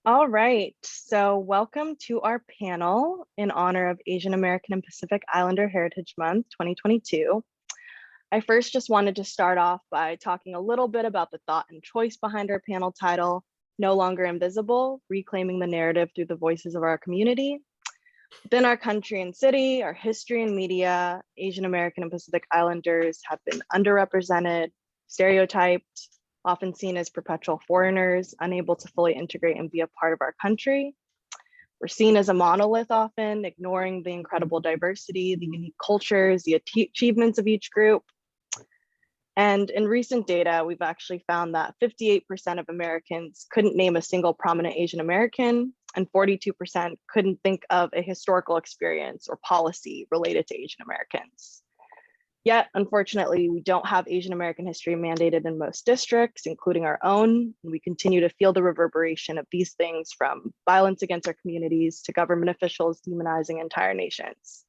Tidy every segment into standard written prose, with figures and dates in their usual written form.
All right, so welcome to our panel in honor of Asian American and Pacific Islander Heritage Month 2022. I first just wanted to start off by talking a little bit about the thought and choice behind our panel title, No Longer Invisible, Reclaiming the Narrative Through the Voices of Our Community. Within our country and city, our history and media, Asian American and Pacific Islanders have been underrepresented, stereotyped, often seen as perpetual foreigners, unable to fully integrate and be a part of our country. We're seen as a monolith often, ignoring the incredible diversity, the unique cultures, the achievements of each group. And in recent data, we've actually found that 58% of Americans couldn't name a single prominent Asian American, and 42% couldn't think of a historical experience or policy related to Asian Americans. Yet, unfortunately, we don't have Asian American history mandated in most districts, including our own. And we continue to feel the reverberation of these things, from violence against our communities to government officials demonizing entire nations.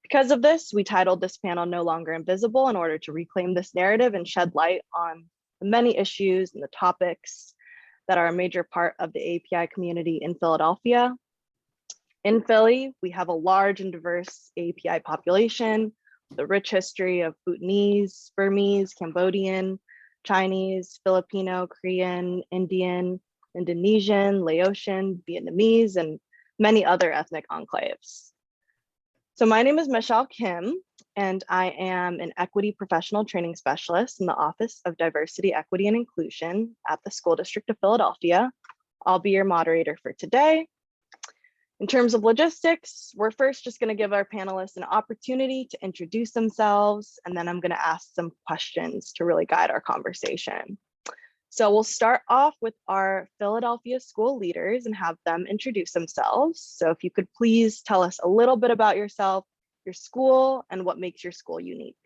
Because of this, we titled this panel No Longer Invisible in order to reclaim this narrative and shed light on the many issues and the topics that are a major part of the AAPI community in Philadelphia. In Philly, we have a large and diverse AAPI population, the rich history of Bhutanese, Burmese, Cambodian, Chinese, Filipino, Korean, Indian, Indonesian, Laotian, Vietnamese, and many other ethnic enclaves. So my name is Michelle Kim, and I am an equity professional training specialist in the Office of Diversity, Equity, and Inclusion at the School District of Philadelphia. I'll be your moderator for today. In terms of logistics, we're first just going to give our panelists an opportunity to introduce themselves, and then I'm going to ask some questions to really guide our conversation. So we'll start off with our Philadelphia school leaders and have them introduce themselves. So if you could please tell us a little bit about yourself, your school, and what makes your school unique.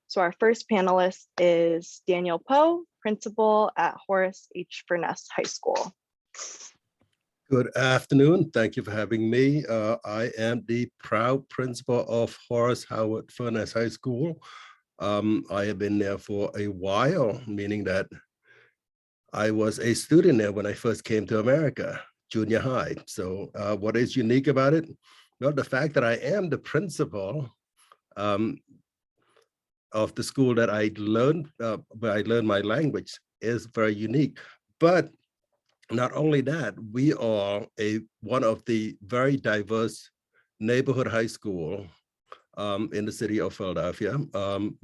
So our first panelist is Daniel Poe, principal at Horace H. Furness High School. Good afternoon. Thank you for having me. I am the proud principal of Horace Howard Furness High School. I have been there for a while, meaning that I was a student there when I first came to America, junior high. So what is unique about it? Well, the fact that I am the principal of the school that I learned, where I learned my language, is very unique. But not only that, we are one of the very diverse neighborhood high school in the city of Philadelphia.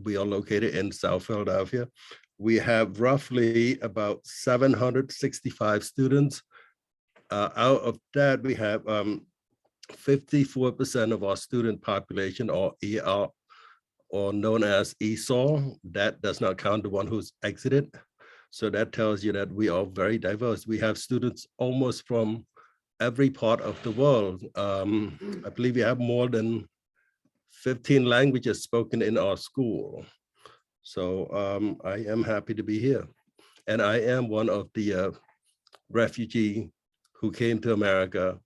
We are located in South Philadelphia. We have roughly about 765 students. Out of that, we have 54% of our student population are ER, or known as ESOL. That does not count the one who's exited. So that tells you that we are very diverse. We have students almost from every part of the world. I believe we have more than 15 languages spoken in our school. So I am happy to be here. And I am one of the refugees who came to America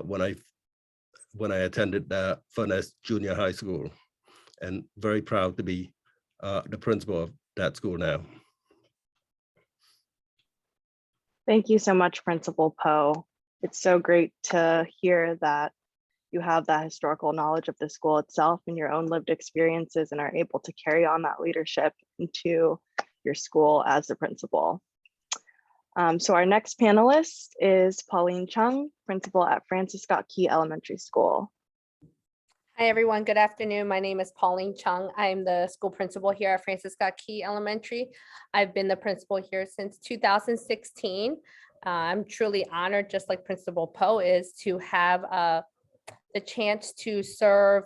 when I attended Furness Junior High School, and very proud to be the principal of that school now. Thank you so much, Principal Poe. It's so great to hear that you have that historical knowledge of the school itself and your own lived experiences, and are able to carry on that leadership into your school as the principal. So our next panelist is Pauline Chung, principal at Francis Scott Key Elementary School. Hi, everyone. Good afternoon. My name is Pauline Chung. I'm the school principal here at Francis Scott Key Elementary. I've been the principal here since 2016. I'm truly honored, just like Principal Poe is, to have the chance to serve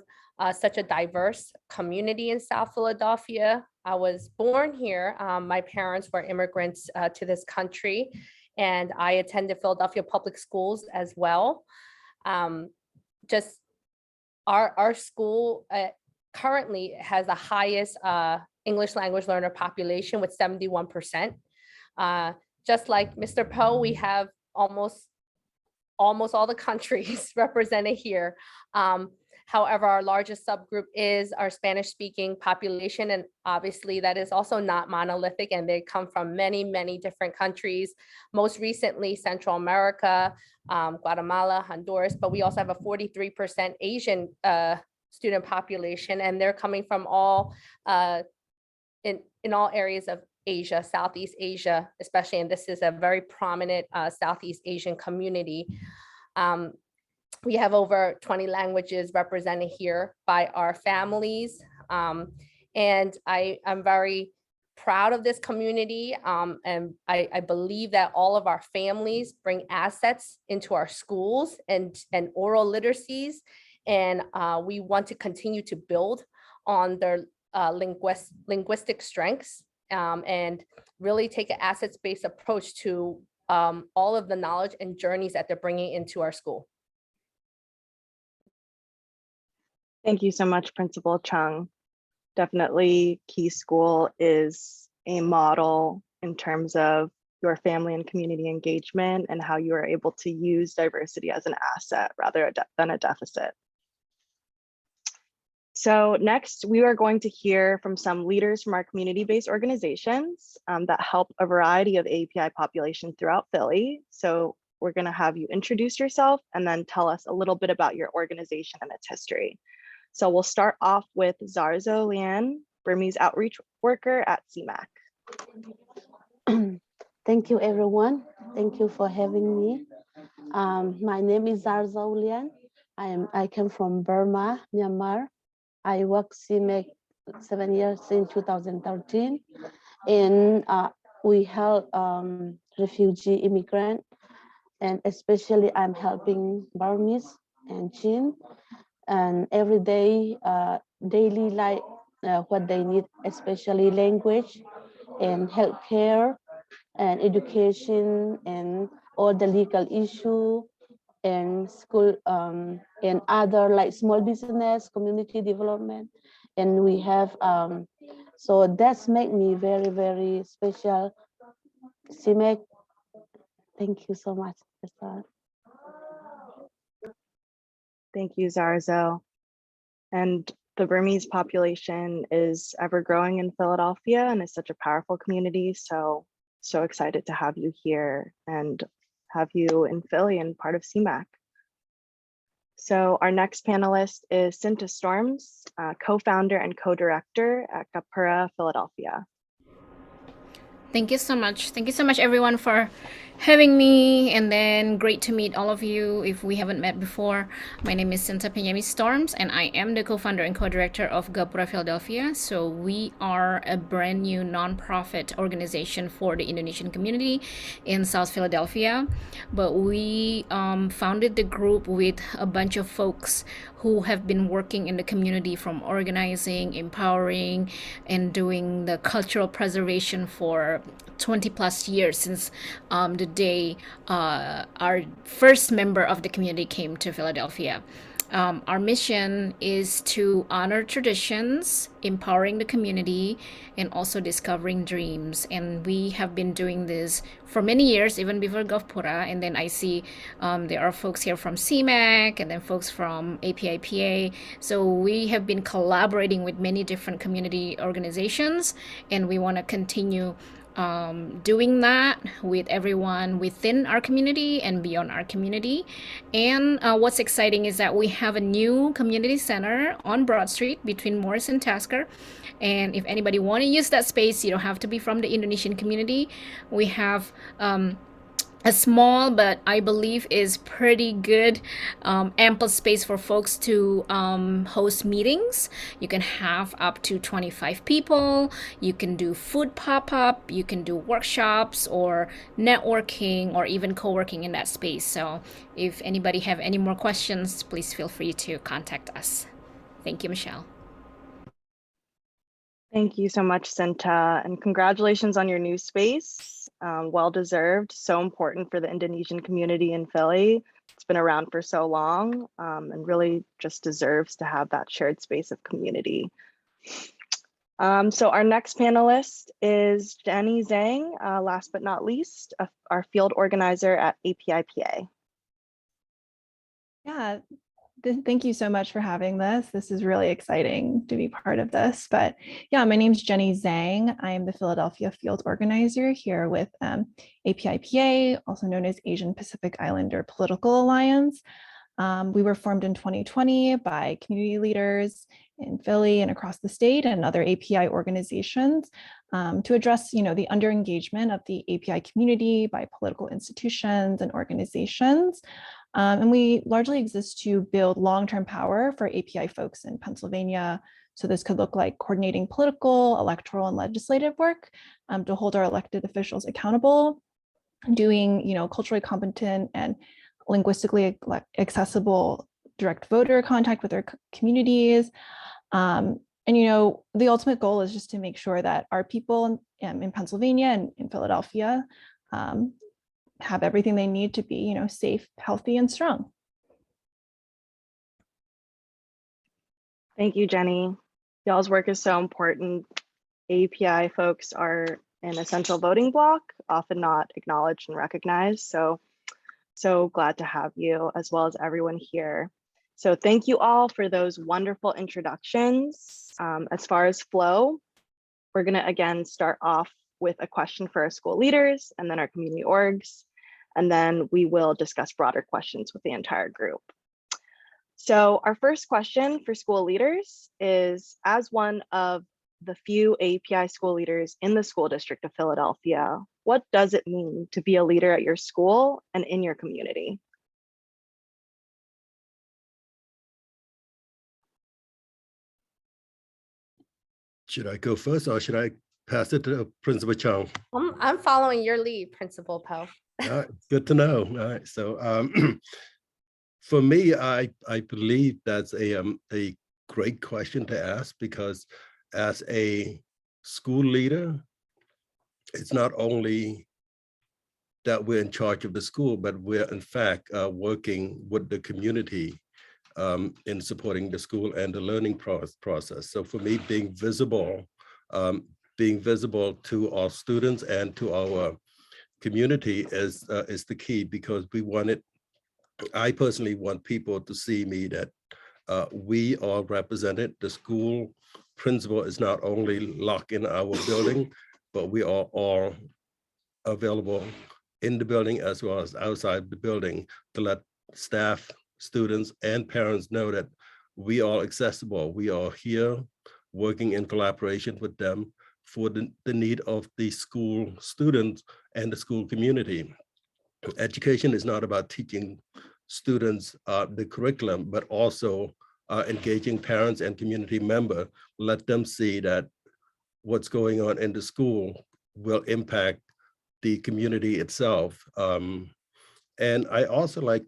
such a diverse community in South Philadelphia. I was born here. My parents were immigrants to this country, and I attended Philadelphia public schools as well. Our school currently has the highest English language learner population with 71%. Just like Mr. Poe, we have almost all the countries represented here. However, our largest subgroup is our Spanish-speaking population, and obviously that is also not monolithic, and they come from many, many different countries. Most recently, Central America, Guatemala, Honduras, but we also have a 43% Asian student population, and they're coming from all in all areas of Asia, Southeast Asia, especially, and this is a very prominent Southeast Asian community. We have over 20 languages represented here by our families. And I'm very proud of this community. And I believe that all of our families bring assets into our schools and oral literacies. And we want to continue to build on their linguistic strengths and really take an assets-based approach to all of the knowledge and journeys that they're bringing into our school. Thank you so much, Principal Chung. Definitely Key School is a model in terms of your family and community engagement and how you are able to use diversity as an asset rather than a deficit. So next, we are going to hear from some leaders from our community-based organizations that help a variety of AAPI populations throughout Philly. So we're going to have you introduce yourself and then tell us a little bit about your organization and its history. So we'll start off with Zarzo Leanne, Burmese outreach worker at Cmac. Thank you, everyone. Thank you for having me. My name is Zarzo Leanne. I came from Burma, Myanmar. I work Cmac 7 years since 2013, and we help refugee immigrant, and especially I'm helping Burmese and Chin, and every day, daily life, what they need, especially language and healthcare and education and all the legal issue and school and other like small business, community development. And we have, so that's make me very, very special. Cmac, thank you so much. Thank you, Zarzo. And the Burmese population is ever growing in Philadelphia and is such a powerful community. So excited to have you here and have you in Philly and part of Cmac. So our next panelist is Cynthia Storms, co-founder and co-director at Gapura, Philadelphia. Thank you so much. Thank you so much, everyone, for having me, and then great to meet all of you if we haven't met before. My name is Cynthia Storms, and I am the co-founder and co-director of Gapura Philadelphia. So we are a brand new nonprofit organization for the Indonesian community in South Philadelphia. But we founded the group with a bunch of folks who have been working in the community, from organizing, empowering, and doing the cultural preservation for 20 plus years since the day our first member of the community came to Philadelphia. Our mission is to honor traditions, empowering the community, and also discovering dreams. And we have been doing this for many years, even before Gapura. And then I see there are folks here from Cmac and then folks from API-PA. So we have been collaborating with many different community organizations, and we want to continue doing that with everyone within our community and beyond our community. And what's exciting is that we have a new community center on Broad Street between Morris and Tasker. And if anybody want to use that space, you don't have to be from the Indonesian community. We have a small, but I believe is pretty good, ample space for folks to host meetings. You can have up to 25 people. You can do food pop-up. You can do workshops or networking or even co-working in that space. So if anybody have any more questions, please feel free to contact us. Thank you, Michelle. Thank you so much, Cynthia, and congratulations on your new space. Well-deserved, so important for the Indonesian community in Philly. It's been around for so long and really just deserves to have that shared space of community. So our next panelist is Zhang, last but not least, our field organizer at API-PA. Yeah, Thank you so much for having this. This is really exciting to be part of this. But yeah, my name is Jenny Zhang. I am the Philadelphia field organizer here with API-PA, also known as Asian Pacific Islander Political Alliance. We were formed in 2020 by community leaders in Philly and across the state and other API organizations to address, the underengagement of the API community by political institutions and organizations. And we largely exist to build long-term power for API folks in Pennsylvania. So this could look like coordinating political, electoral, and legislative work to hold our elected officials accountable, doing, culturally competent and linguistically accessible direct voter contact with their communities. And, the ultimate goal is just to make sure that our people in Pennsylvania and in Philadelphia have everything they need to be, safe, healthy, and strong. Thank you, Jenny. Y'all's work is so important. API folks are an essential voting bloc, often not acknowledged and recognized. So glad to have you, as well as everyone here. So thank you all for those wonderful introductions. As far as flow, we're gonna again start off with a question for our school leaders and then our community orgs. And then we will discuss broader questions with the entire group. So our first question for school leaders is, as one of the few API school leaders in the school district of Philadelphia, what does it mean to be a leader at your school and in your community? Should I go first or should I pass it to Principal Chung? I'm following your lead, Principal Poe. All right, good to know. All right, so for me, I believe that's a great question to ask, because as a school leader, it's not only that we're in charge of the school, but we're in fact working with the community in supporting the school and the learning process. So for me, being visible to our students and to our community is the key, because I personally want people to see me that we are represented. The school principal is not only locked in our building, but we are all available in the building as well as outside the building to let staff, students, and parents know that we are accessible. We are here working in collaboration with them for the need of the school students and the school community. Education is not about teaching students the curriculum, but also engaging parents and community members. Let them see that what's going on in the school will impact the community itself. And I also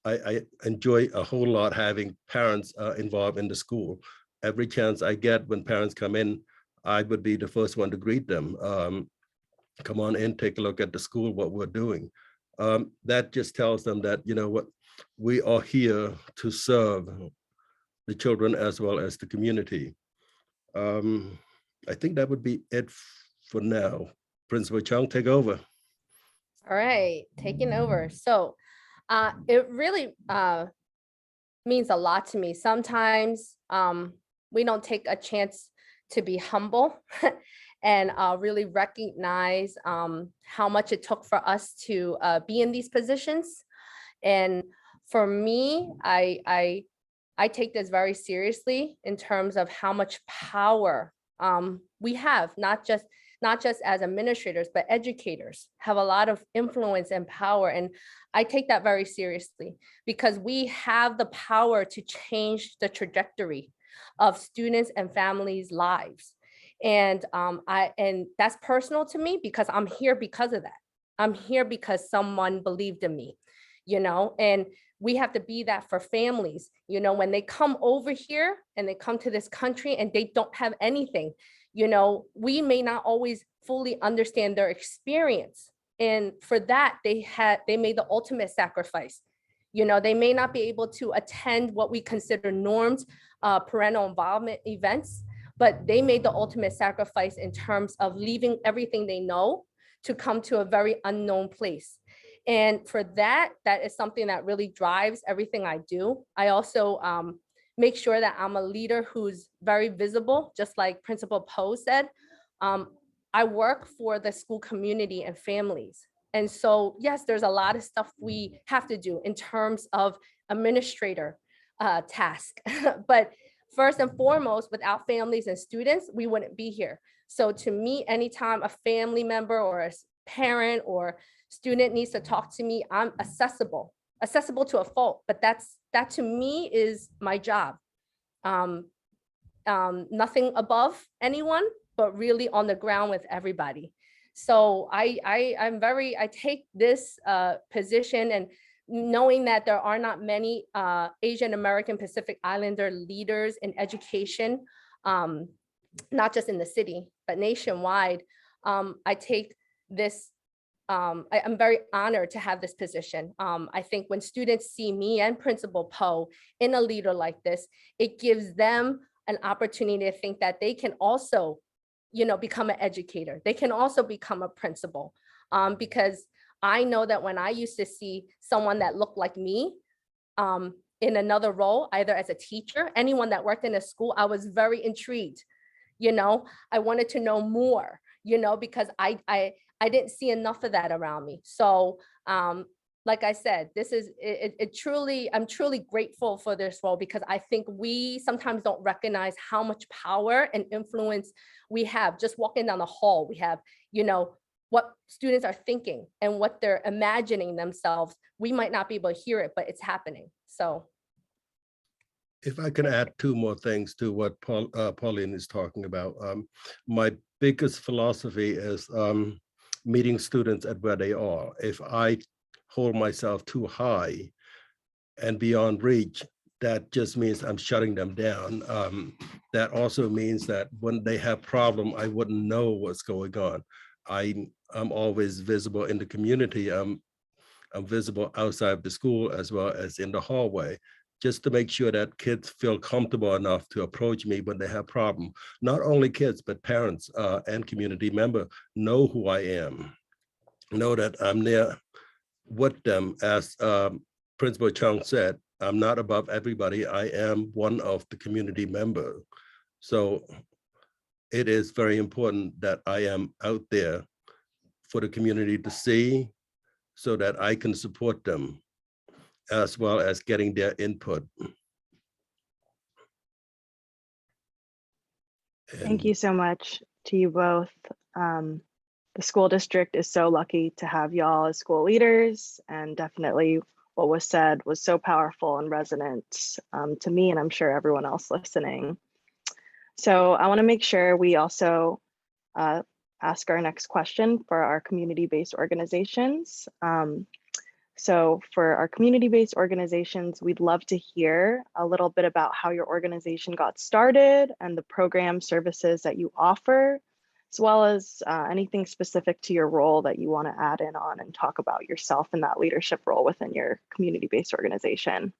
I enjoy a whole lot having parents involved in the school. Every chance I get when parents come in, I would be the first one to greet them. Come on in, take a look at the school, what we're doing. That just tells them that, what, we are here to serve the children as well as the community. I think that would be it for now. Principal Chung, take over. All right, taking over. So it really means a lot to me. Sometimes we don't take a chance to be humble and really recognize how much it took for us to be in these positions. And for me, I take this very seriously in terms of how much power we have, not just as administrators, but educators have a lot of influence and power. And I take that very seriously, because we have the power to change the trajectory of students and families' lives. And that's personal to me, because I'm here because of that. I'm here because someone believed in me, and we have to be that for families. When they come over here and they come to this country and they don't have anything, we may not always fully understand their experience. And for that, they made the ultimate sacrifice. They may not be able to attend what we consider norms, parental involvement events, but they made the ultimate sacrifice in terms of leaving everything they know to come to a very unknown place. And for that, that is something that really drives everything I do. I also make sure that I'm a leader who's very visible, just like Principal Poe said. I work for the school community and families. And so, yes, there's a lot of stuff we have to do in terms of administrator task. But first and foremost, without families and students, we wouldn't be here. So to me, anytime a family member or a parent or student needs to talk to me, I'm accessible to a fault, but that to me is my job. Nothing above anyone, but really on the ground with everybody. So I take this position, and knowing that there are not many Asian American Pacific Islander leaders in education, not just in the city, but nationwide, I take this, I'm very honored to have this position. I think when students see me and Principal Poe in a leader like this, it gives them an opportunity to think that they can also, become an educator. They can also become a principal, because I know that when I used to see someone that looked like me in another role, either as a teacher, anyone that worked in a school, I was very intrigued. I wanted to know more, because I didn't see enough of that around me. So like I said, this is I'm truly grateful for this role, because I think we sometimes don't recognize how much power and influence we have. Just walking down the hall, we have, what students are thinking and what they're imagining themselves. We might not be able to hear it, but it's happening. So. If I can add two more things to what Pauline is talking about. My biggest philosophy is meeting students at where they are. If I hold myself too high and beyond reach, that just means I'm shutting them down. That also means that when they have problem, I wouldn't know what's going on. I'm always visible in the community. I'm visible outside the school as well as in the hallway, just to make sure that kids feel comfortable enough to approach me when they have problem. Not only kids, but parents and community members know who I am, know that I'm there with them. As Principal Chung said, I'm not above everybody. I am one of the community members. So it is very important that I am out there for the community to see, so that I can support them, as well as getting their input. Thank you so much to you both. The school district is so lucky to have y'all as school leaders, and definitely what was said was so powerful and resonant to me, and I'm sure everyone else listening. So I want to make sure we also ask our next question for our community-based organizations. So for our community-based organizations, we'd love to hear a little bit about how your organization got started and the program services that you offer, as well as anything specific to your role that you want to add in on and talk about yourself in that leadership role within your community-based organization.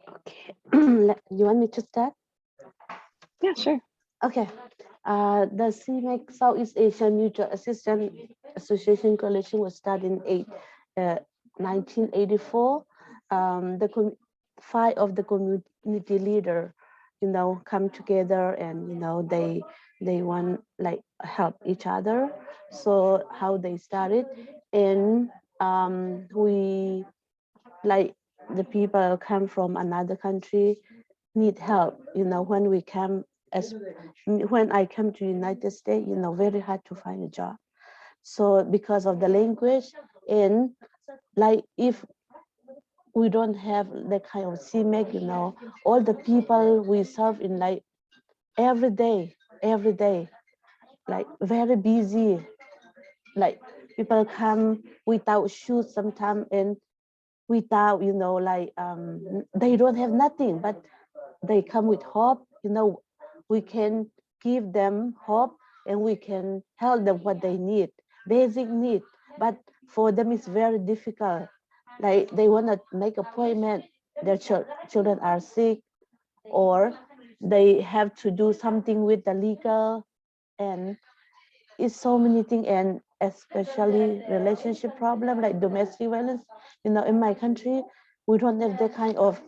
Okay, you want me to start? Yeah, sure. Okay, the Cmac Southeast Asian Mutual Assistance Association Coalition was started in 1984. The 5 of the community leader, come together, and they want like help each other. So how they started, and we like the people come from another country need help. When I come to United States, very hard to find a job. So because of the language, and like if we don't have the kind of Cmac, all the people we serve in like every day, like very busy. Like people come without shoes sometimes, and without, they don't have nothing, but they come with hope. We can give them hope, and we can help them what they need, basic need. But for them, it's very difficult. Like they want to make appointment, their children are sick, or they have to do something with the legal, and it's so many things, and especially relationship problem like domestic violence. In my country, we don't have that kind of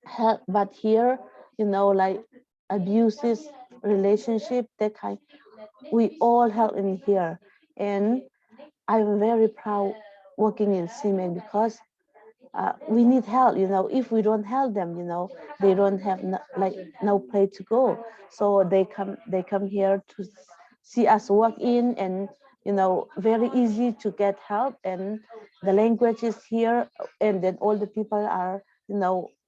help, but here, like abuses, relationship, that kind, we all help in here. And I'm very proud working in Cmac because we need help. If we don't help them, they don't have no place to go. So they come here to see us work in, and very easy to get help, and the language is here, and then all the people are,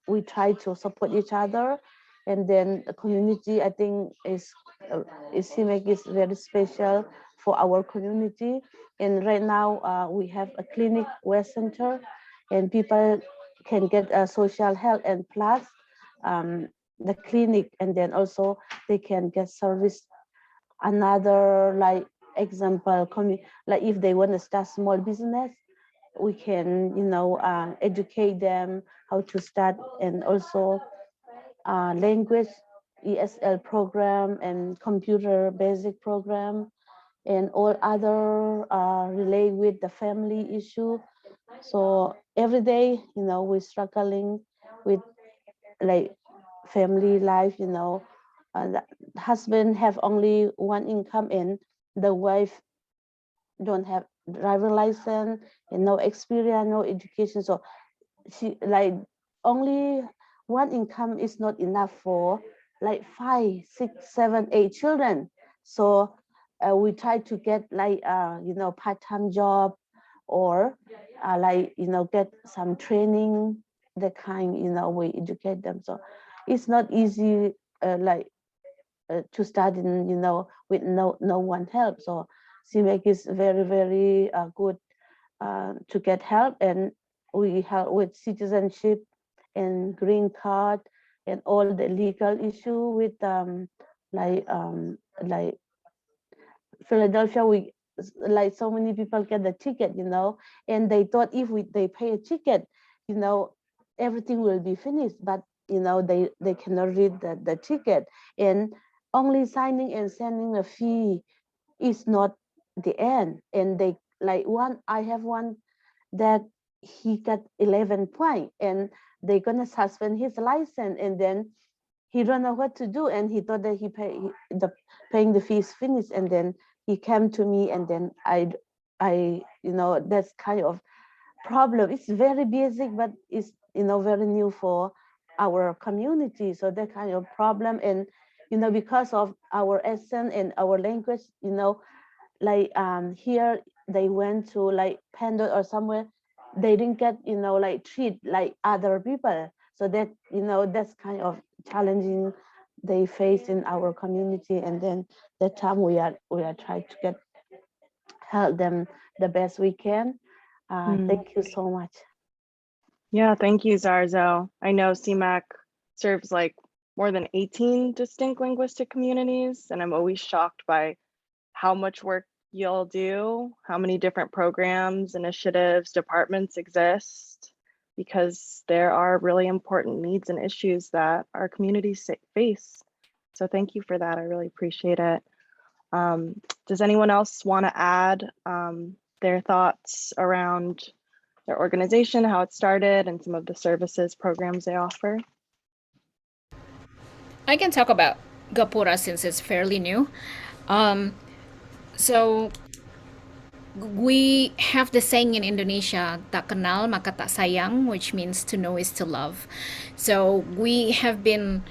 we try to support each other. And then the community, I think, CMEC is very special for our community. And right now we have a clinic, West Center, and people can get social help, and plus the clinic, and then also they can get service. Another like example, like if they want to start small business, we can educate them how to start, and also language ESL program and computer basic program, and all other relate with the family issue. So every day, we're struggling with like family life. The husband have only one income, and the wife don't have driver license and no experience, no education. So she like only one income is not enough for like 5, 6, 7, 8 children. So we try to get like part-time job, or get some training, the kind, we educate them. So it's not easy to start in, with no one help. So CMEC is very, very good to get help, and we help with citizenship and green card and all the legal issue with like Philadelphia. We like so many people get the ticket, and they thought if they pay a ticket, everything will be finished. But they cannot read the ticket, and only signing and sending a fee is not the end. And they I have one that he got 11 points, and they're gonna suspend his license, and then he don't know what to do, and he thought that paying the fees finished, and then he came to me, and then I that's kind of problem. It's very basic, but it's very new for our community. So that kind of problem, and because of our accent and our language, here they went to like Pandora or somewhere, they didn't get treat like other people. So that that's kind of challenging they face in our community. And then that time we are trying to help them the best we can. Thank you so much. Yeah, thank you, Zarzo. I know Cmac serves like more than 18 distinct linguistic communities, and I'm always shocked by how much work y'all do, how many different programs, initiatives, departments exist, because there are really important needs and issues that our communities face. So thank you for that. I really appreciate it. Does anyone else want to add their thoughts around their organization, how it started, and some of the services, programs they offer? I can talk about Gapura since it's fairly new. So we have the saying in Indonesia, tak kenal maka tak sayang, which means to know is to love. So we have been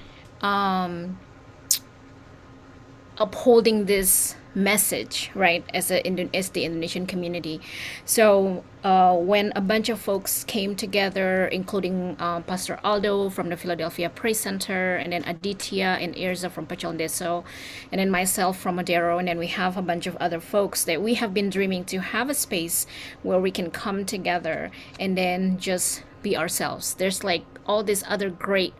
upholding this message, right, as the Indonesian community. So when a bunch of folks came together, including Pastor Aldo from the Philadelphia Praise Center, and then Aditya and Irza from Pacaldeso, and then myself from Madero, and then we have a bunch of other folks that we have been dreaming to have a space where we can come together and then just be ourselves. There's like all this other great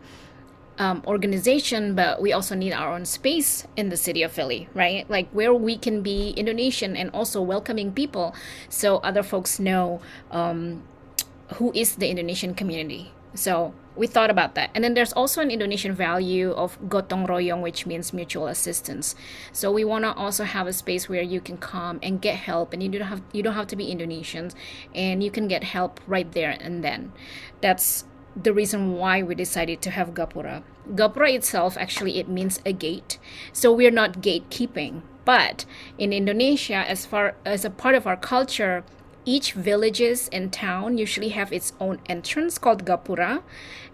organization, but we also need our own space in the city of Philly, right? Like where we can be Indonesian and also welcoming people, so other folks know who is the Indonesian community, So we thought about that. And then there's also an Indonesian value of gotong royong, which means mutual assistance. So we want to also have a space where you can come and get help, and you don't have to be Indonesians, and you can get help right there and then. That's the reason why we decided to have gapura. Gapura itself, actually, it means a gate. So we're not gatekeeping. But in Indonesia, as far as a part of our culture, each villages and town usually have its own entrance called gapura,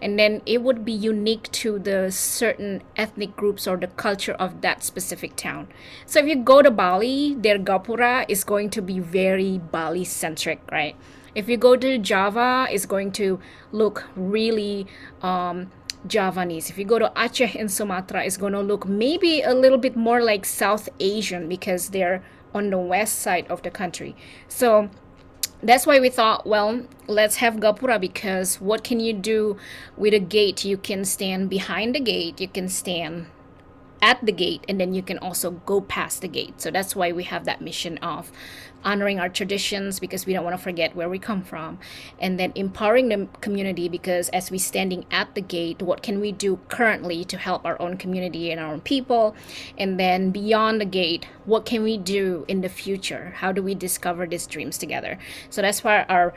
and then it would be unique to the certain ethnic groups or the culture of that specific town. So if you go to Bali, their gapura is going to be very Bali centric, right? If you go to Java, it's going to look really Javanese. If you go to Aceh in Sumatra, it's going to look maybe a little bit more like South Asian because they're on the west side of the country. So that's why we thought, well, let's have gapura, because what can you do with a gate? You can stand behind the gate, you can stand at the gate, and then you can also go past the gate. So that's why we have that mission of honoring our traditions, because we don't want to forget where we come from, and then empowering the community, because as we standing at the gate, what can we do currently to help our own community and our own people? And then beyond the gate, what can we do in the future? How do we discover these dreams together? So that's why our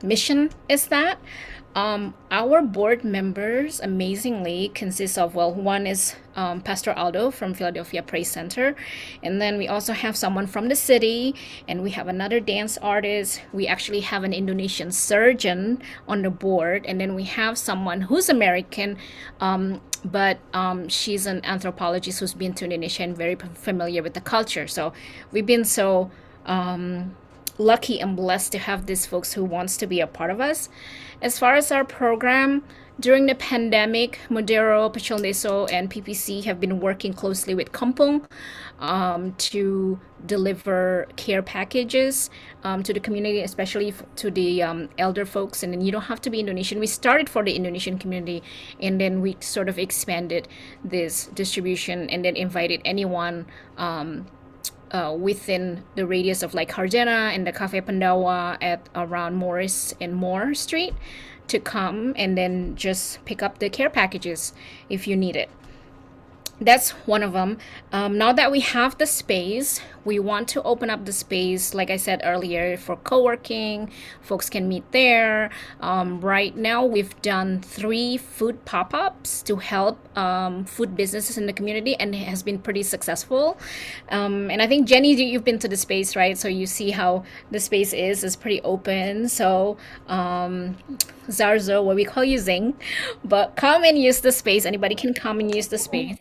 mission is that. Our board members amazingly consist of, well, one is Pastor Aldo from Philadelphia Praise Center, and then we also have someone from the city, and we have another dance artist. We actually have an Indonesian surgeon on the board, and then we have someone who's American, but she's an anthropologist who's been to Indonesia and very familiar with the culture. So we've been so lucky and blessed to have these folks who wants to be a part of us. As far as our program, during the pandemic, Modero, Pachondeso, and PPC have been working closely with Kampung to deliver care packages to the community, especially to the elder folks. And then you don't have to be Indonesian. We started for the Indonesian community, and then we sort of expanded this distribution and then invited anyone within the radius of like Harjana and the Cafe Pendawa at around Morris and Moore Street to come and then just pick up the care packages if you need it. That's one of them. Now that we have the space, we want to open up the space, like I said earlier, for co-working. Folks can meet there. Right now, we've done 3 food pop-ups to help food businesses in the community, and it has been pretty successful. And I think, Jenny, you've been to the space, right? So you see how the space is pretty open. So Zarzo, what we call you Zhang, but come and use the space. Anybody can come and use the space.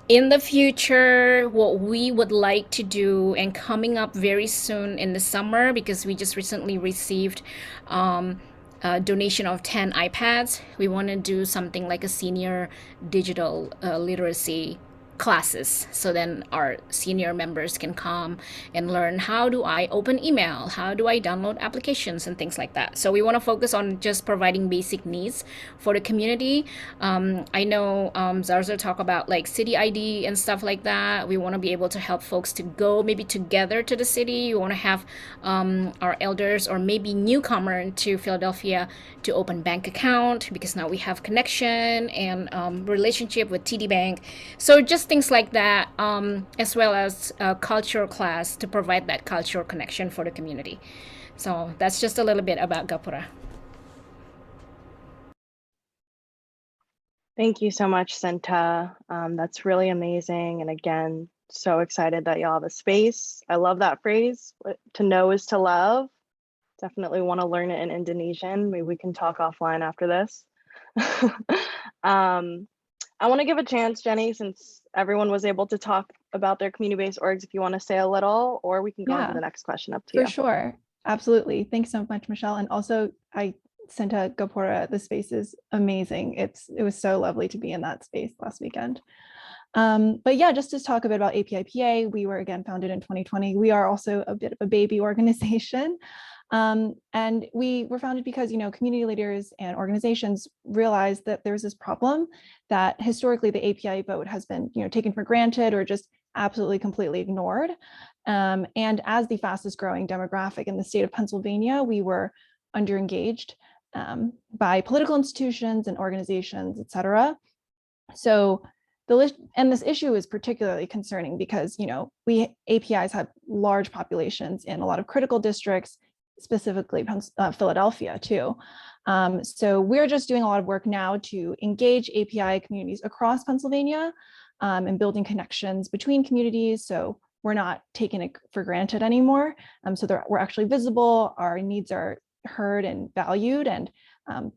In the future, what we would like to do, and coming up very soon in the summer, because we just recently received a donation of 10 iPads, we want to do something like a senior digital literacy classes. So then our senior members can come and learn, how do I open email? How do I download applications and things like that? So we want to focus on just providing basic needs for the community. I know Zarzo talk about like city ID and stuff like that. We want to be able to help folks to go maybe together to the city. We want to have our elders or maybe newcomer to Philadelphia to open bank account, because now we have connection and relationship with TD Bank. So just things like that, as well as a cultural class to provide that cultural connection for the community. So that's just a little bit about Gapura. Thank you so much, Cinta. That's really amazing. And again, so excited that y'all have a space. I love that phrase, to know is to love. Definitely want to learn it in Indonesian. Maybe we can talk offline after this. I want to give a chance, Jenny, since everyone was able to talk about their community-based orgs, if you want to say a little, or we can go on to the next question, up to you. For sure. Absolutely. Thanks so much, Michelle. And also, I sent a Gapura. The space is amazing. It was so lovely to be in that space last weekend. But yeah, just to talk a bit about APIPA, we were again founded in 2020. We are also a bit of a baby organization. And we were founded because, community leaders and organizations realized that there's this problem that historically the API vote has been, taken for granted or just absolutely completely ignored. And as the fastest growing demographic in the state of Pennsylvania, we were underengaged. by political institutions and organizations, et cetera. So this issue is particularly concerning because, APIs have large populations in a lot of critical districts, specifically Philadelphia too. So we're just doing a lot of work now to engage API communities across Pennsylvania and building connections between communities. So we're not taking it for granted anymore. So we're actually visible, our needs are heard and valued, and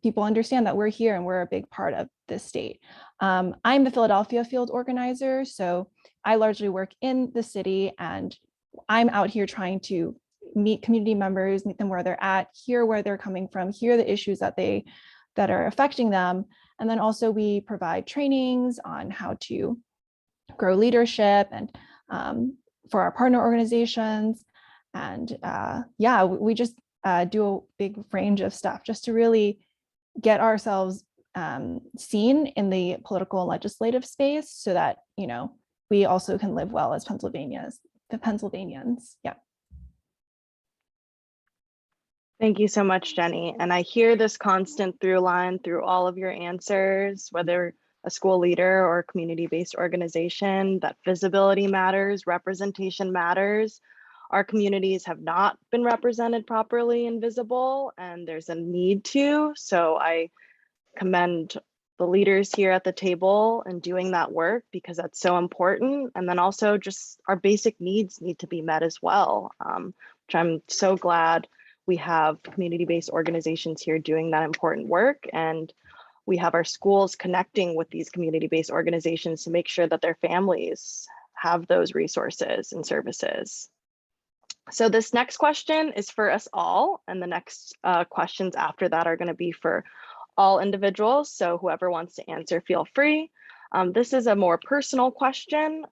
people understand that we're here and we're a big part of this state. I'm the Philadelphia field organizer, so I largely work in the city, and I'm out here trying to meet community members, meet them where they're at, hear where they're coming from, hear the issues that are affecting them. And then also we provide trainings on how to grow leadership and for our partner organizations. And we just do a big range of stuff just to really get ourselves seen in the political and legislative space so that, we also can live well as Pennsylvanians. Yeah. Thank you so much, Jenny. And I hear this constant through line through all of your answers, whether a school leader or a community-based organization, that visibility matters, representation matters. Our communities have not been represented properly and visible, and there's a need to. So I commend the leaders here at the table and doing that work because that's so important. And then also just our basic needs need to be met as well, which I'm so glad we have community-based organizations here doing that important work. And we have our schools connecting with these community-based organizations to make sure that their families have those resources and services. So this next question is for us all, and the next questions after that are going to be for all individuals. So whoever wants to answer, feel free. This is a more personal question.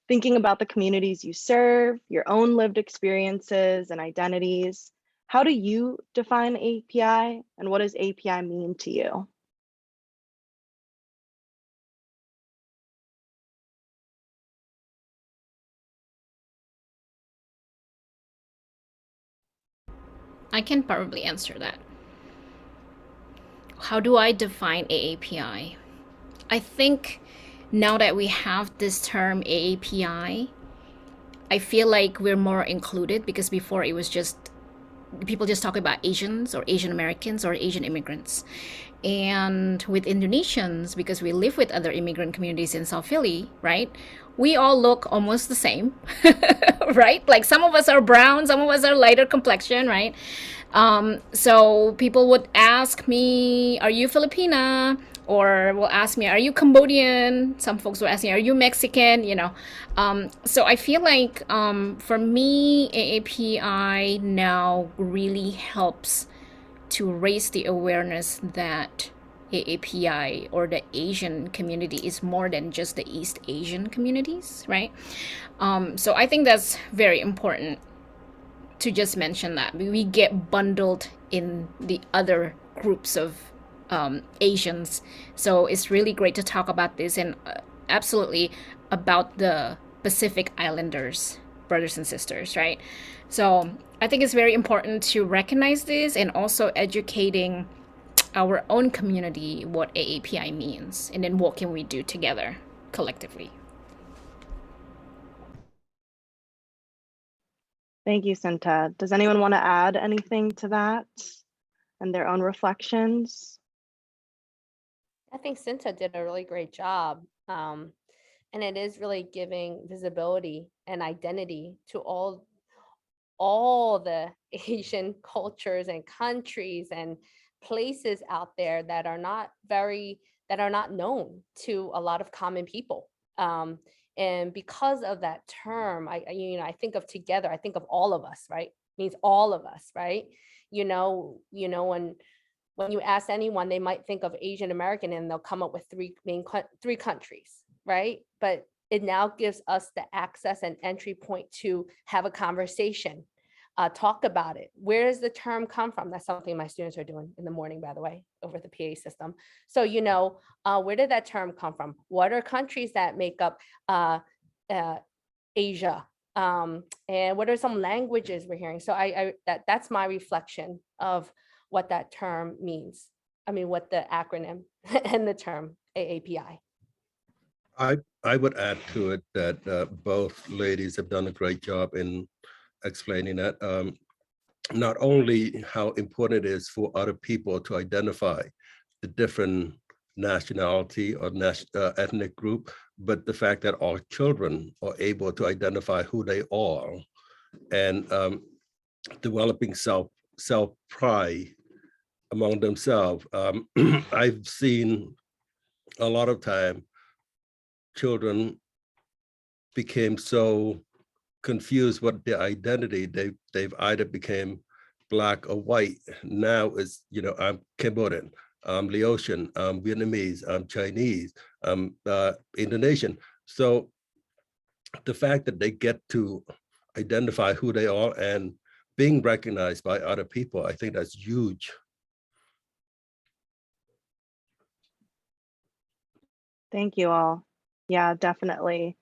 Thinking about the communities you serve, your own lived experiences and identities, how do you define API, and what does API mean to you? I can probably answer that. How do I define AAPI? I think now that we have this term AAPI, I feel like we're more included, because before it was just people just talk about Asians or Asian Americans or Asian immigrants. And with Indonesians, because we live with other immigrant communities in South Philly, right? We all look almost the same, right? Like some of us are brown, some of us are lighter complexion, right? So people would ask me, are you Filipina? Or will ask me, are you Cambodian? Some folks will ask me, are you Mexican? So I feel like for me, AAPI now really helps to raise the awareness that AAPI or the Asian community is more than just the East Asian communities, right? So I think that's very important to just mention that we get bundled in the other groups of Asians. So it's really great to talk about this, and absolutely about the Pacific Islanders, brothers and sisters, right? So I think it's very important to recognize this, and also educating our own community what AAPI means, and then what can we do together collectively. Thank you, Cynthia. Does anyone want to add anything to that and their own reflections? I think Cynthia did a really great job. And it is really giving visibility and identity to all the Asian cultures and countries and places out there that are not known to a lot of common people. And because of that term, I think of together, I think of all of us, right? It means all of us, right? When you ask anyone, they might think of Asian American and they'll come up with three countries, right? But it now gives us the access and entry point to have a conversation, talk about it. Where does the term come from? That's something my students are doing in the morning, by the way, over the PA system. So, where did that term come from? What are countries that make up Asia? And what are some languages we're hearing? So that's my reflection of what that term means. I mean, what the acronym and the term AAPI. I would add to it that both ladies have done a great job in explaining that. Not only how important it is for other people to identify the different nationality or ethnic group, but the fact that our children are able to identify who they are and developing self-pride among themselves. I've seen a lot of time children became so confused with their identity. They've either became Black or white. Now it's, I'm Cambodian, I'm Laotian, I'm Vietnamese, I'm Chinese, I'm Indonesian. So the fact that they get to identify who they are and being recognized by other people, I think that's huge. Thank you all. Yeah, definitely.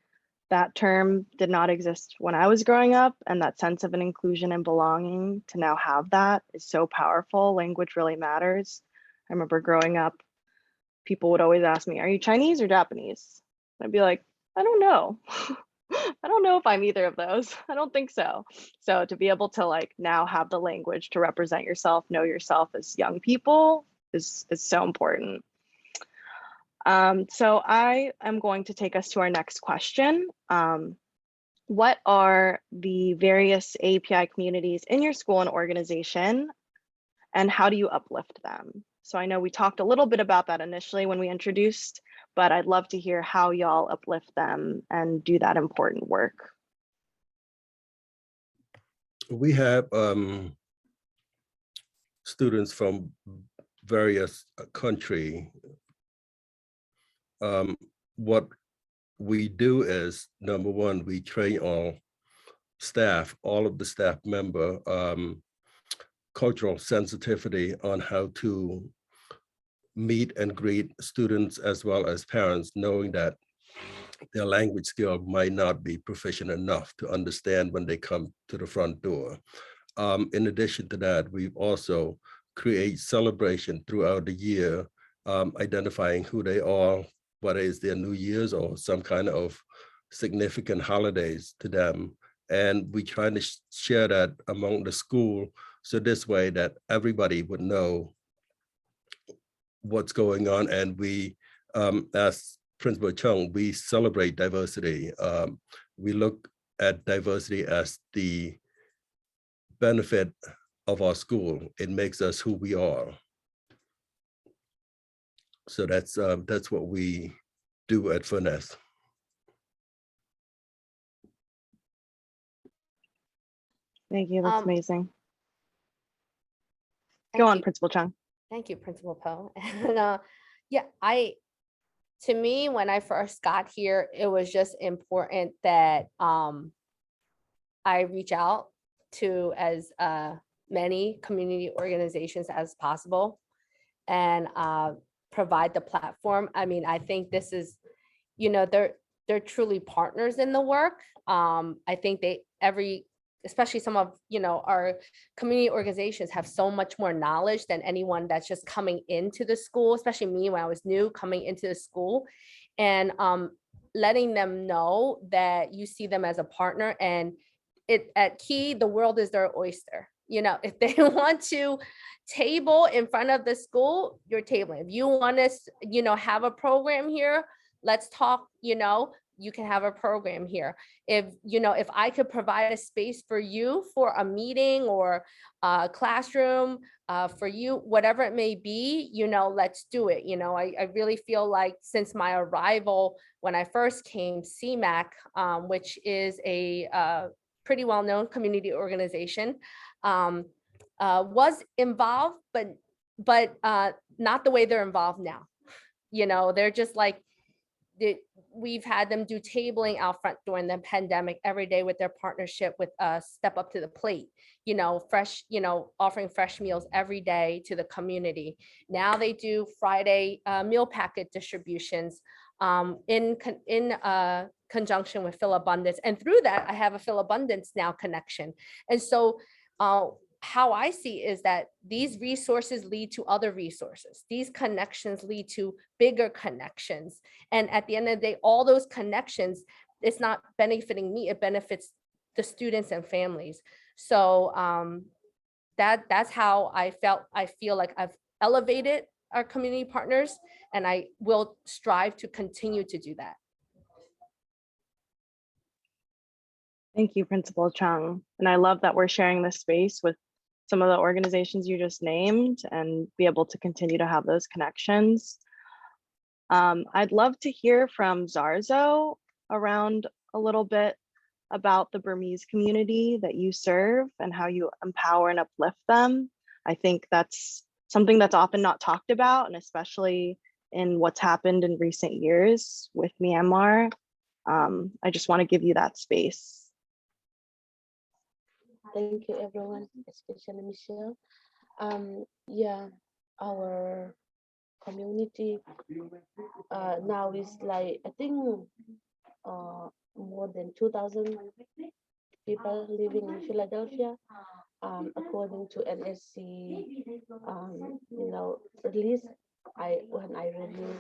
That term did not exist when I was growing up, and that sense of an inclusion and belonging to now have that is so powerful. Language really matters. I remember growing up, people would always ask me, are you Chinese or Japanese? I'd be like, I don't know. I don't know if I'm either of those. I don't think so. So to be able to like now have the language to represent yourself, know yourself as young people is so important. So I am going to take us to our next question. What are the various AAPI communities in your school and organization, and how do you uplift them? So I know we talked a little bit about that initially when we introduced, but I'd love to hear how y'all uplift them and do that important work. We have students from various countries. What we do is, number one, we train all of the staff member, cultural sensitivity on how to meet and greet students as well as parents, knowing that their language skill might not be proficient enough to understand when they come to the front door. In addition to that, we've also create celebration throughout the year, identifying who they are, whether it's their New Year's or some kind of significant holidays to them. And we try to share that among the school, so this way that everybody would know what's going on. And we, as Principal Chung, we celebrate diversity. We look at diversity as the benefit of our school. It makes us who we are. So that's what we do at Furness. Thank you, that's amazing. Thank Go on, you. Principal Chung. Thank you, Principal Poe. And yeah, to me, when I first got here, it was just important that I reach out to as many community organizations as possible and provide the platform. I mean, I think this is, they're truly partners in the work. I think especially some of, our community organizations have so much more knowledge than anyone that's just coming into the school, especially me when I was new coming into the school, and letting them know that you see them as a partner. And at Key, the world is their oyster. If they want to table in front of the school, you're tabling. If you want to, have a program here, let's talk, you can have a program here. If I could provide a space for you for a meeting or a classroom for you, whatever it may be, let's do it. I really feel like since my arrival, when I first came, Cmac, which is a pretty well-known community organization, was involved, but not the way they're involved now. They're just like, we've had them do tabling out front during the pandemic every day with their partnership with Step Up to the Plate, fresh, offering fresh meals every day to the community. Now they do Friday meal packet distributions in conjunction with Phil Abundance. And through that, I have a Phil Abundance now connection. And so how I see is that these resources lead to other resources. These connections lead to bigger connections. And at the end of the day, all those connections, it's not benefiting me, it benefits the students and families. So that's how I feel like I've elevated our community partners, and I will strive to continue to do that. Thank you, Principal Chung. And I love that we're sharing this space with some of the organizations you just named and be able to continue to have those connections. I'd love to hear from Zarzo around a little bit about the Burmese community that you serve and how you empower and uplift them. I think that's something that's often not talked about, and especially in what's happened in recent years with Myanmar. I just want to give you that space. Thank you, everyone, especially Michelle. Yeah, our community now is like, I think more than 2,000 people living in Philadelphia, according to NSC, release. When I reviewed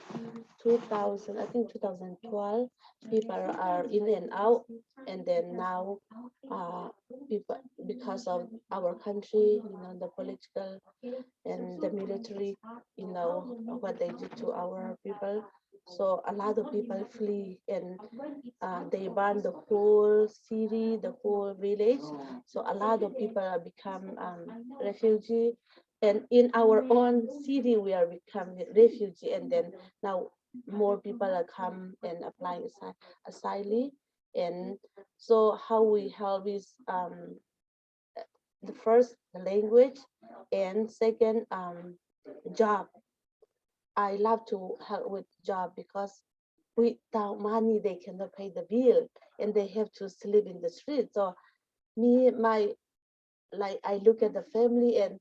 2000, I think 2012, people are in and out, and then now people, because of our country, the political and the military, what they did to our people. So a lot of people flee, and they burn the whole city, the whole village. So a lot of people have become refugee, and in our own city we are becoming refugee, and then now more people are come and applying asylum. And so how we help is the first, the language, and second, job. I love to help with job because without money they cannot pay the bill and they have to sleep in the street. So I look at the family, and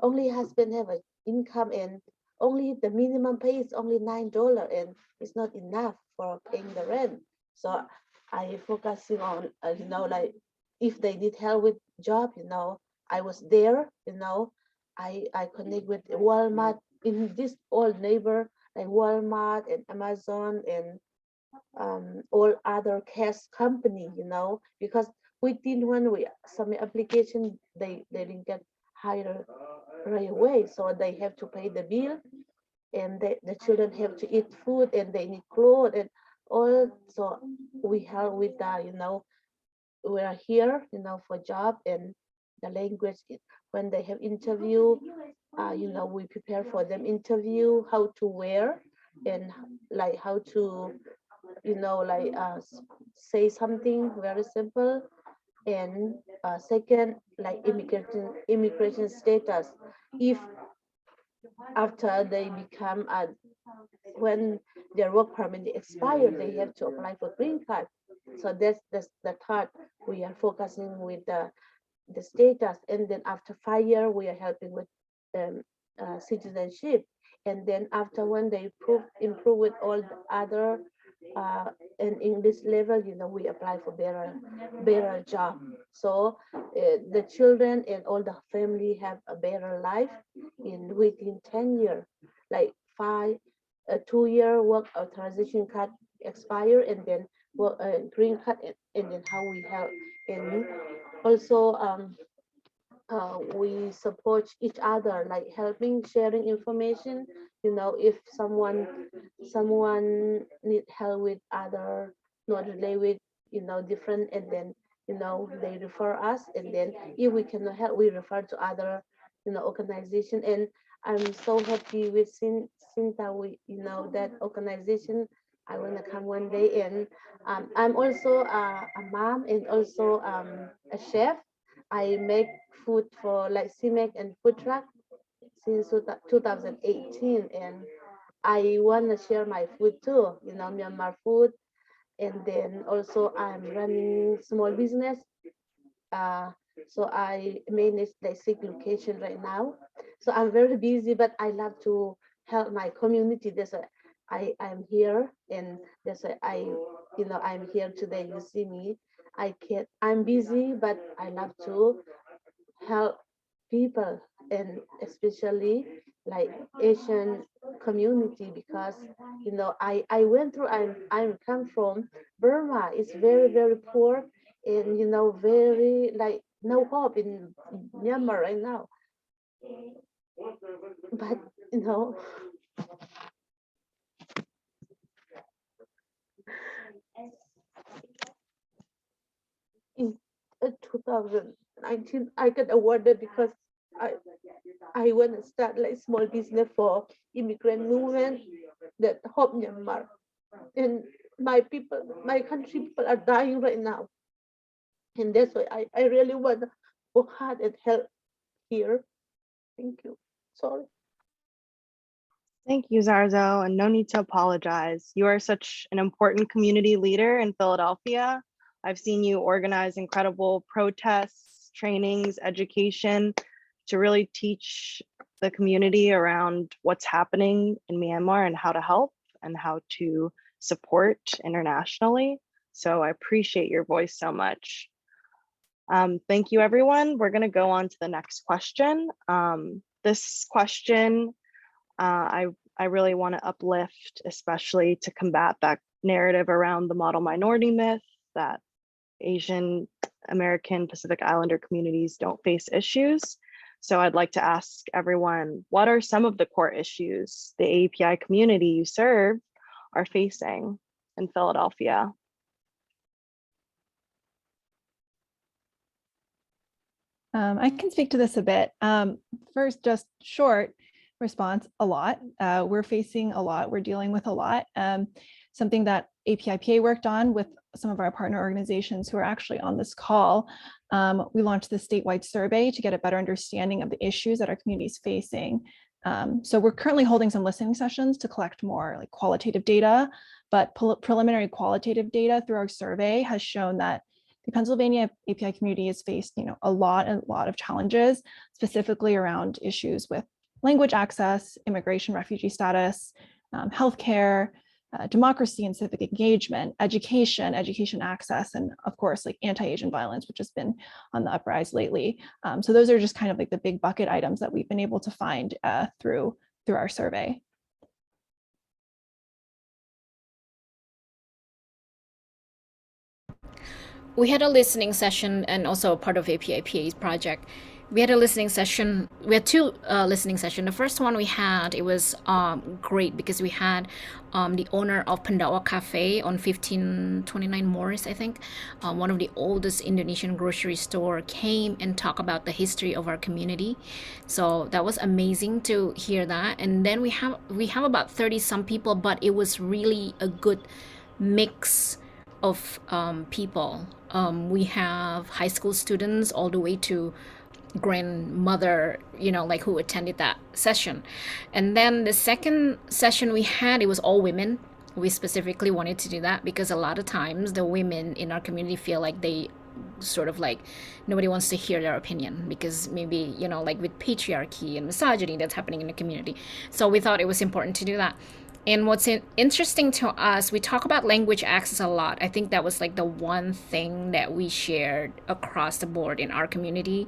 only husband have an income, and only the minimum pay is only $9, and it's not enough for paying the rent. So I focusing on like if they need help with job, I was there. I connect with Walmart in this old neighbor, like Walmart and Amazon and all other cash company, because within 1 week submit application, they didn't get hired right away, so they have to pay the bill, and the children have to eat food, and they need clothes and all. So we help with that. We are here, for job and the language. When they have interview, we prepare for them interview, how to wear, and like how to, say something very simple. And second, like immigration status. If after they become when their work permit expire, they have to apply for green card. So that's the third. We are focusing with the status, and then after 5 years, we are helping with citizenship. And then after when they improve with all the other in English level, we apply for better job. So the children and all the family have a better life within 10 years, like 2-year work authorization card expire, and then green card, and then how we help. And also we support each other, like helping, sharing information. If someone need help with other, not related with, different, and then they refer us, and then if we cannot help, we refer to other organization. And I'm so happy with Cynthia, that organization. I want to come one day. And I'm also a mom, and also a chef. I make food for like Cmac and food truck since 2018, and I want to share my food too, Myanmar food. And then also I'm running small business. So I manage like 6 locations right now. So I'm very busy, but I love to help my community. That's why I'm here, and that's why I'm here today. You see me. I'm busy, but I love to help people, and especially like Asian community, because I went through, I'm come from Burma. It's very poor, and very like no hope in Myanmar right now. But in 2019 I got awarded because I want to start like small business for immigrant movement that help Myanmar. And my people, my country people are dying right now. And that's why I really want to work hard and help here. Thank you. Sorry. Thank you, Zarzo, and no need to apologize. You are such an important community leader in Philadelphia. I've seen you organize incredible protests, trainings, education to really teach the community around what's happening in Myanmar and how to help and how to support internationally. So I appreciate your voice so much. Thank you, everyone. We're going to go on to the next question. This question, I really want to uplift, especially to combat that narrative around the model minority myth that Asian American Pacific Islander communities don't face issues. So I'd like to ask everyone, what are some of the core issues the AAPI community you serve are facing in Philadelphia? I can speak to this a bit. First, just short response, a lot. We're facing a lot. We're dealing with a lot. Something that APIPA worked on with some of our partner organizations who are actually on this call. We launched the statewide survey to get a better understanding of the issues that our community is facing. So we're currently holding some listening sessions to collect more like qualitative data, but preliminary qualitative data through our survey has shown that the Pennsylvania API community has faced, a lot of challenges, specifically around issues with language access, immigration, refugee status, healthcare, democracy and civic engagement, education access, and of course, like anti-Asian violence, which has been on the uprise lately. So those are just kind of like the big bucket items that we've been able to find through our survey. We had a listening session and also part of APIPA's project. We had a listening session. We had two listening sessions. The first one we had, it was great because we had the owner of Pandawa Cafe on 1529 Morris, I think, one of the oldest Indonesian grocery store, came and talked about the history of our community. So that was amazing to hear that. And then we have about 30 some people, but it was really a good mix of people. We have high school students all the way to grandmother, like who attended that session. And then the second session we had, it was all women. We specifically wanted to do that because a lot of times the women in our community feel like they sort of like nobody wants to hear their opinion because maybe, like with patriarchy and misogyny that's happening in the community. So we thought it was important to do that. And what's interesting to us, we talk about language access a lot. I think that was like the one thing that we shared across the board in our community.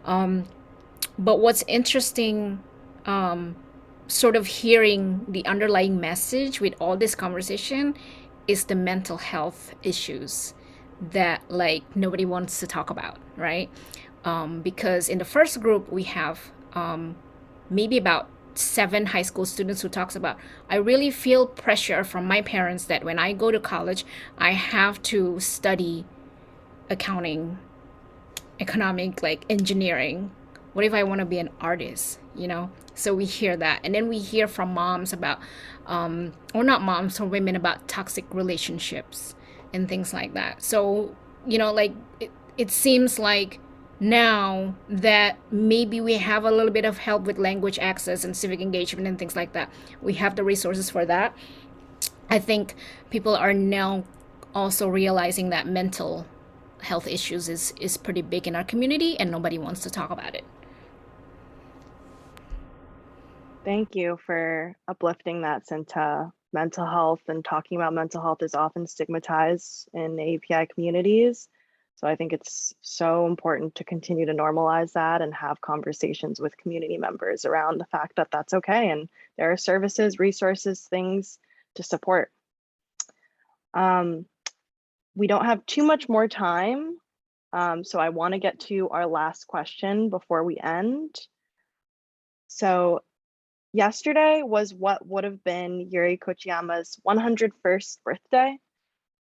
But what's interesting, sort of hearing the underlying message with all this conversation is the mental health issues that like nobody wants to talk about, right? Because in the first group, we have maybe about 7 high school students who talks about, I really feel pressure from my parents that when I go to college, I have to study accounting, economic, like engineering. What if I want to be an artist, So we hear that. And then we hear from moms about, or not moms, or women about toxic relationships and things like that. So, like it seems like now that maybe we have a little bit of help with language access and civic engagement and things like that, we have the resources for that. I think people are now also realizing that mental health issues is pretty big in our community and nobody wants to talk about it. Thank you for uplifting that, Cynthia. Mental health and talking about mental health is often stigmatized in API communities. So I think it's so important to continue to normalize that and have conversations with community members around the fact that that's okay. And there are services, resources, things to support. We don't have too much more time. So I want to get to our last question before we end. So yesterday was what would have been Yuri Kochiyama's 101st birthday.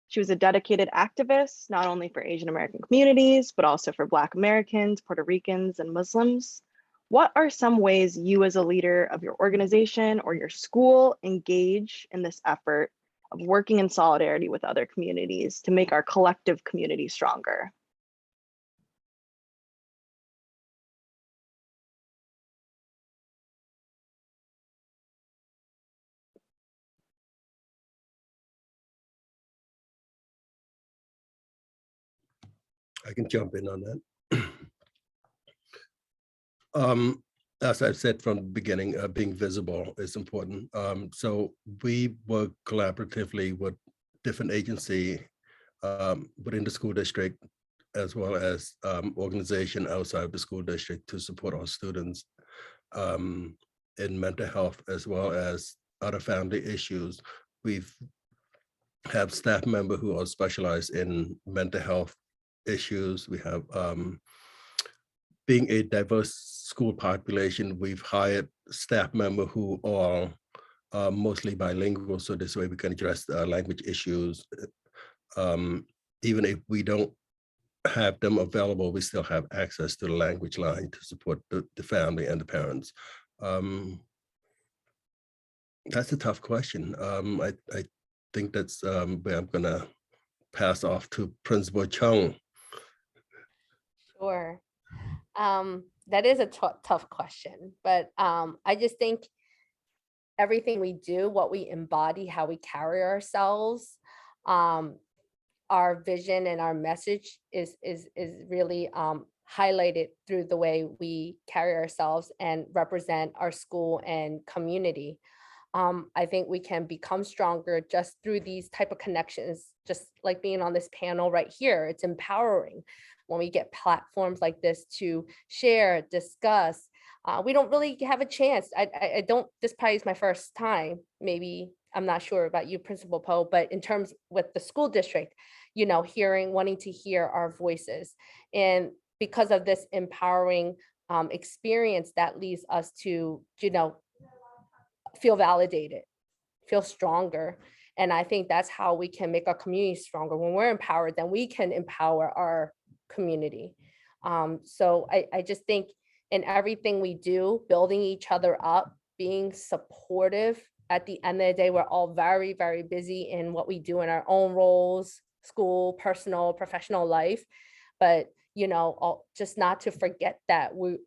She was a dedicated activist, not only for Asian American communities, but also for Black Americans, Puerto Ricans, and Muslims. What are some ways you as a leader of your organization or your school engage in this effort of working in solidarity with other communities to make our collective community stronger? I can jump in on that. As I've said from the beginning, being visible is important. So we work collaboratively with different agencies within the school district, as well as organization outside the school district to support our students in mental health, as well as other family issues. We've have staff members who are specialized in mental health issues. We have, being a diverse school population, we've hired staff members who are mostly bilingual, so this way we can address language issues. Even if we don't have them available, we still have access to the language line to support the family and the parents. That's a tough question. I think that's where I'm gonna pass off to Principal Chung. Sure. That is a tough question, but I just think everything we do, what we embody, how we carry ourselves, our vision and our message is really highlighted through the way we carry ourselves and represent our school and community. I think we can become stronger just through these type of connections, just like being on this panel right here. It's empowering when we get platforms like this to share, discuss. We don't really have a chance. I don't, this probably is my first time, maybe, I'm not sure about you, Principal Poe, but in terms with the school district, you know, wanting to hear our voices. And because of this empowering experience, that leads us to, you know, feel validated, feel stronger. And I think that's how we can make our community stronger. When we're empowered, then we can empower our community. So I just think in everything we do, building each other up, being supportive. At the end of the day, we're all very, very busy in what we do in our own roles, school, personal, professional life. But you know, just not to forget that we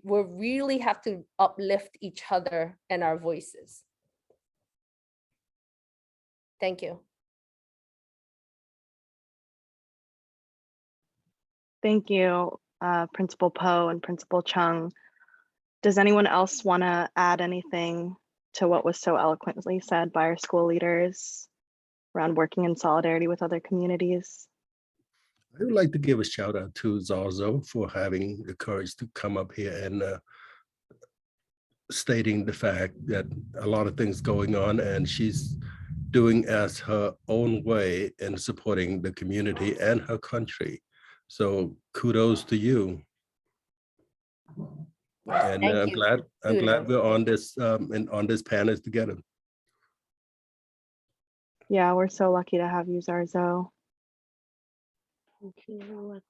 really have to uplift each other and our voices. Thank you. Thank you, Principal Poe and Principal Chung. Does anyone else want to add anything to what was so eloquently said by our school leaders around working in solidarity with other communities? I would like to give a shout out to Zarzo for having the courage to come up here and stating the fact that a lot of things going on, and she's doing as her own way in supporting the community and her country. So kudos to you. And I'm glad we're on this and on this panel together. Yeah, we're so lucky to have you, Zarzo. Thank you.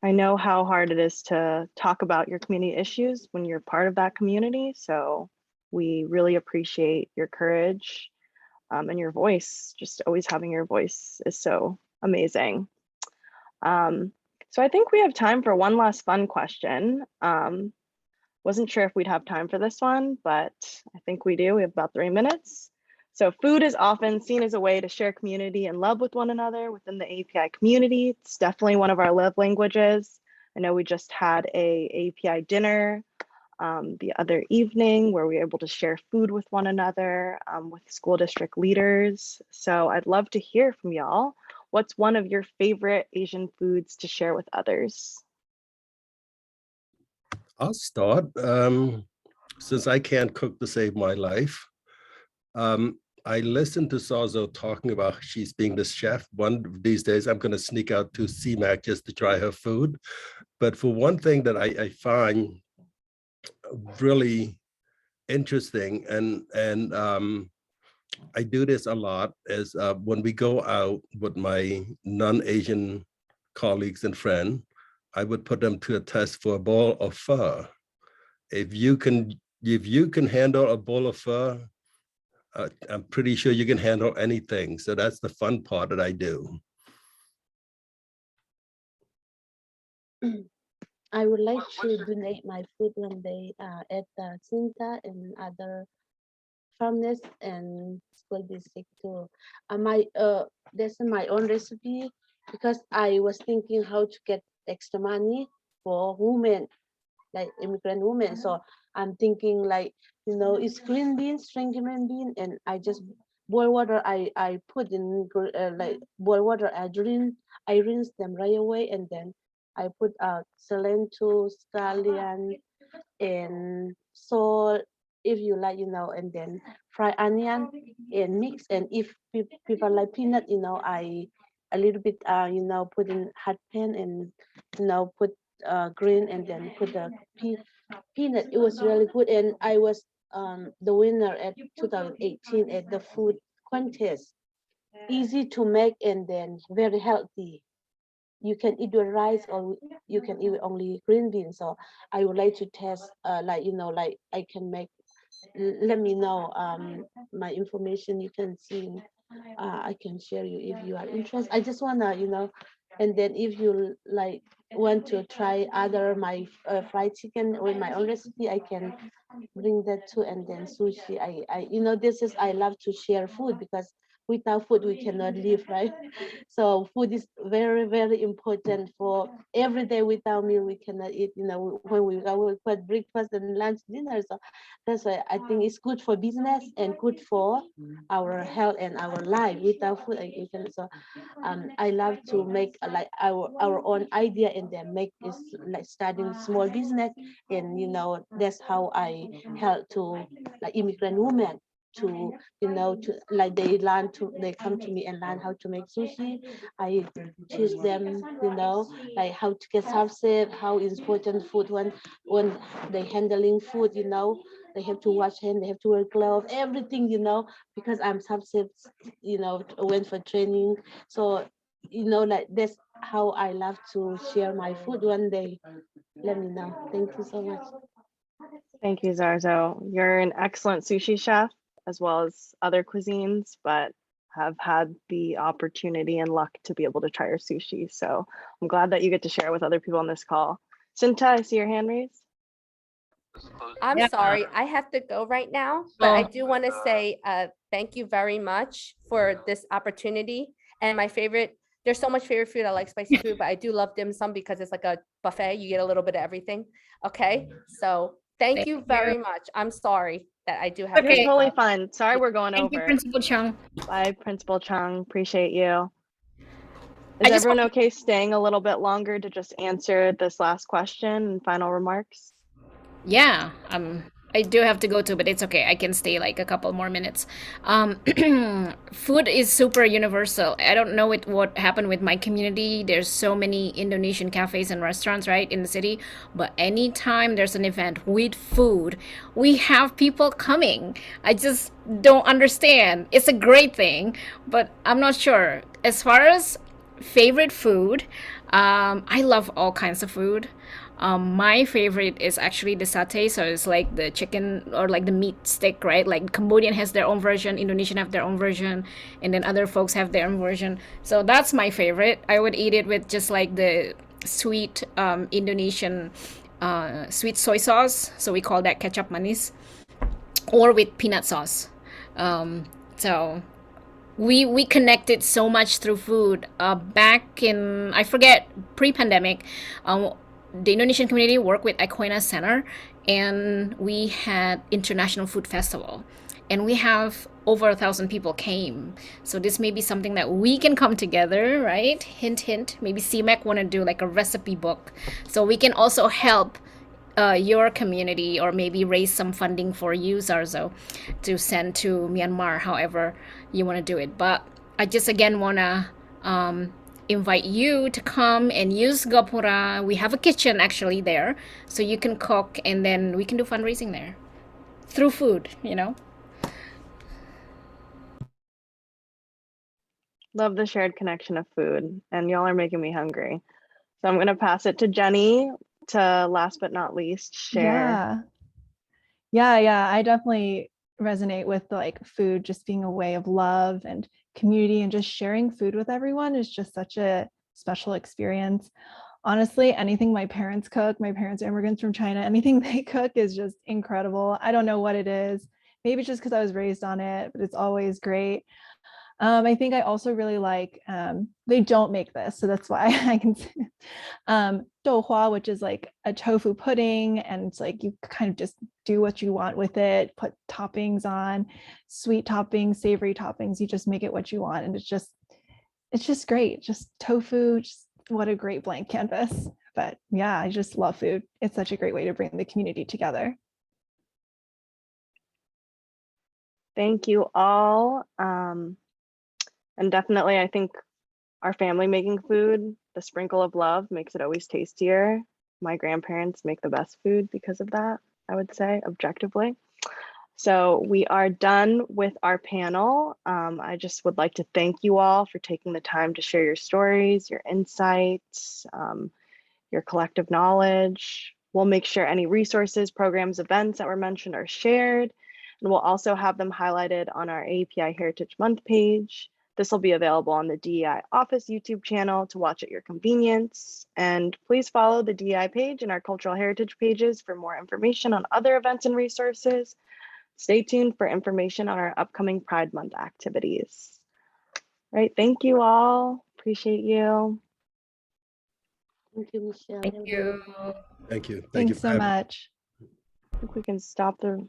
I know how hard it is to talk about your community issues when you're part of that community. So we really appreciate your courage and your voice. Just always having your voice is so amazing. So I think we have time for one last fun question. Wasn't sure if we'd have time for this one, but I think we do. We have about 3 minutes. So food is often seen as a way to share community and love with one another within the API community. It's definitely one of our love languages. I know we just had a API dinner the other evening where we were able to share food with one another with school district leaders. So I'd love to hear from y'all. What's one of your favorite Asian foods to share with others? I'll start. Since I can't cook to save my life, I listened to Zarzo talking about she's being the chef. One of these days, I'm going to sneak out to Cmac just to try her food. But for one thing that I find really interesting, and I do this a lot, is when we go out with my non-Asian colleagues and friends, I would put them to a test for a bowl of pho. If you can handle a bowl of pho, I'm pretty sure you can handle anything. So that's the fun part that I do. I would like to donate my food one day at the Cynthia and other Furness and school district too. That's my own recipe because I was thinking how to get extra money for women, like immigrant women. So I'm thinking like, it's green beans, string green bean, and I just boil water. I put in like boil water. I rinse them right away, and then I put cilantro, scallion, and salt, if you like, and then fry onion and mix. And if people like peanut, I a little bit, put in hot pan and, put green and then put the peanut. It was really good. And I was the winner at 2018 at the food contest. Easy to make and then very healthy. You can eat with rice or you can eat with only green beans. So I would like to test, like I can make. Let me know my information. You can see. I can share you if you are interested. I just wanna, and then if you like want to try other my fried chicken with my own recipe, I can bring that too. And then sushi. This is I love to share food because without food we cannot live, right? So food is very, very important for every day. Without meal we cannot eat, when we put breakfast and lunch, dinner. So that's why I think it's good for business and good for our health and our life. Without food, you can. So I love to make like our own idea and then make this like starting small business. And that's how I help to like immigrant women to to like they come to me and learn how to make sushi. I teach them like how to get subset, how is important food when they handling food. They have to wash hand, they have to wear gloves, everything, because I'm subset, went for training. So like that's how I love to share my food one day. Let me know. Thank you so much. Thank you, Zarzo. You're an excellent sushi chef as well as other cuisines, but have had the opportunity and luck to be able to try your sushi. So I'm glad that you get to share with other people on this call. Cynthia, I see your hand raised. I'm Yeah. sorry, I have to go right now, but I Oh. do want to say thank you very much for this opportunity. And there's so much favorite food. I like spicy food, but I do love dim sum because it's like a buffet. You get a little bit of everything. Okay, so thank you very much. I'm sorry that I do have. You're Okay. totally fine. Sorry, we're going Thank you, over. Principal Chung. Bye, Principal Chung. Appreciate you. I Is just everyone okay staying a little bit longer to just answer this last question and final remarks? Yeah, I do have to go too, but it's okay. I can stay like a couple more minutes. Food is super universal. I don't know what happened with my community. There's so many Indonesian cafes and restaurants, right, in the city. But anytime there's an event with food, we have people coming. I just don't understand. It's a great thing, but I'm not sure. As far as favorite food, I love all kinds of food. My favorite is actually the satay, so it's like the chicken or like the meat stick, right? Like Cambodian has their own version, Indonesian have their own version, and then other folks have their own version. So that's my favorite. I would eat it with just like the sweet Indonesian sweet soy sauce, so we call that kecap manis, or with peanut sauce. So we connected so much through food. Back in, I forget, pre-pandemic, the Indonesian community worked with Equina Center, and we had International Food Festival, and we have over 1,000 people came. So this may be something that we can come together, right? Hint, hint. Maybe Cmac want to do like a recipe book, so we can also help your community, or maybe raise some funding for you, Zarzo, to send to Myanmar, however you want to do it. But I just again want to invite you to come and use Gapura. We have a kitchen actually there, so you can cook, and then we can do fundraising there through food, you know. Love the shared connection of food, and y'all are making me hungry. So I'm going to pass it to Jenny to, last but not least, share. Yeah, I definitely resonate with like food just being a way of love and community, and just sharing food with everyone is just such a special experience. Honestly, anything my parents cook, my parents are immigrants from China, anything they cook is just incredible. I don't know what it is. Maybe it's just because I was raised on it, but it's always great. I think I also really like, they don't make this, so that's why I can douhua, which is like a tofu pudding, and it's like you kind of just do what you want with it, put toppings on, sweet toppings, savory toppings, you just make it what you want, and it's just great. Just tofu, just what a great blank canvas. But yeah, I just love food. It's such a great way to bring the community together. Thank you all. And definitely, I think our family making food, the sprinkle of love makes it always tastier. My grandparents make the best food because of that, I would say, objectively. So we are done with our panel. I just would like to thank you all for taking the time to share your stories, your insights, your collective knowledge. We'll make sure any resources, programs, events that were mentioned are shared, and we'll also have them highlighted on our AAPI Heritage Month page. This will be available on the DEI Office YouTube channel to watch at your convenience. And please follow the DEI page and our cultural heritage pages for more information on other events and resources. Stay tuned for information on our upcoming Pride Month activities. All right, thank you all. Appreciate you. Thank you, Michelle. Thank you. Thank you. Thank you Thanks for so having me. much. I think we can stop the